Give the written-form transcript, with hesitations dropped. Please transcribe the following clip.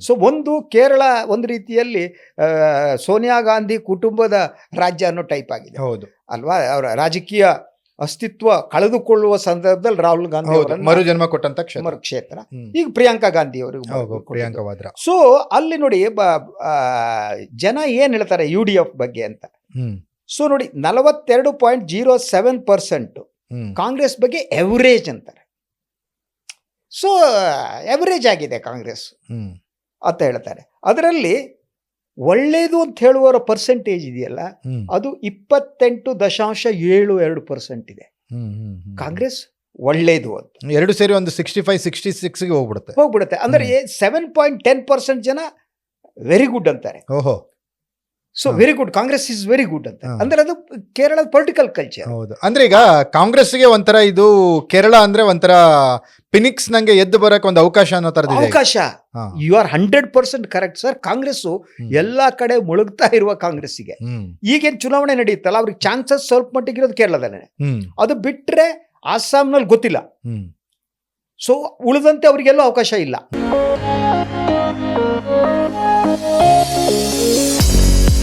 So ಒಂದು ಕೇರಳ ಒಂದು ರೀತಿಯಲ್ಲಿ ಸೋನಿಯಾ ಗಾಂಧಿ ಕುಟುಂಬದ ರಾಜ್ಯ ಅನ್ನೋ ಟೈಪ್ ಆಗಿದೆ. ಹೌದು ಅಲ್ವಾ? ಅವರ ರಾಜಕೀಯ ಅಸ್ತಿತ್ವ ಕಳೆದುಕೊಳ್ಳುವ ಸಂದರ್ಭದಲ್ಲಿ ರಾಹುಲ್ ಗಾಂಧಿ ಮರುಜನ್ಮ ಕೊಟ್ಟಂತ ಕ್ಷೇತ್ರ. ಈಗ ಪ್ರಿಯಾಂಕಾ ಗಾಂಧಿ ಅವರಿಗೆ ಪ್ರಿಯಾಂಕಾ ವಾದ್ರಾ. ಸೊ ಅಲ್ಲಿ ನೋಡಿ ಜನ ಏನ್ ಹೇಳ್ತಾರೆ UDF ಬಗ್ಗೆ ಅಂತ. ಸೊ ನೋಡಿ 42.07% ಕಾಂಗ್ರೆಸ್ ಬಗ್ಗೆ ಎವರೇಜ್ ಅಂತಾರೆ. ಸೊ ಎವರೇಜ್ ಆಗಿದೆ ಕಾಂಗ್ರೆಸ್ ಅಂತ ಹೇಳ್ತಾರೆ. ಅದರಲ್ಲಿ ಒಳ್ಳೇದು ಅಂತ ಹೇಳುವವರ ಪರ್ಸೆಂಟೇಜ್ ಇದೆಯಲ್ಲ, ಅದು 28.72% ಇದೆ. ಕಾಂಗ್ರೆಸ್ ಒಳ್ಳೇದು ಅಂತ 2 ಸೇರಿ ಒಂದು 65-66 ಹೋಗ್ಬಿಡುತ್ತೆ. ಅಂದ್ರೆ 7.10% ಜನ ವೆರಿ ಗುಡ್ ಅಂತಾರೆ. ಓಹೋ, so very good, Congress is very good ಅಂತ. ಅಂದ್ರೆ ಅದು ಕೇರಳದ ಪೊಲಿಟಿಕಲ್ ಕಲ್ಚರ್. ಹೌದು. ಅಂದ್ರೆ ಈಗ ಕಾಂಗ್ರೆಸ್ಗೆ ಒಂಥರ ಇದು ಕೇರಳ ಅಂದ್ರೆ ಒಂಥರ ಫಿನಿಕ್ಸ್ ನಂಗೆ ಎದ್ದು ಬರಕ್ ಒಂದು ಅವಕಾಶ ಅನ್ನೋ ತರದ ಅವಕಾಶ. You are 100% correct sir. Congress ಎಲ್ಲಾ ಕಡೆ ಮುಳುಗ್ತಾ ಇರುವ ಕಾಂಗ್ರೆಸ್ಸಿಗೆ ಈಗೇನ್ ಚುನಾವಣೆ ನಡೆಯುತ್ತಲ್ಲ, ಅವ್ರಿಗೆ ಚಾನ್ಸಸ್ ಸ್ವಲ್ಪ ಮಟ್ಟಿಗೆ ಇರೋದು ಕೇರಳದಲ್ಲೇ. ಅದು ಬಿಟ್ರೆ ಆಸಾಂನಲ್ಲಿ ಗೊತ್ತಿಲ್ಲ. ಸೊ ಉಳಿದಂತೆ ಅವ್ರಿಗೆಲ್ಲೂ ಅವಕಾಶ ಇಲ್ಲ.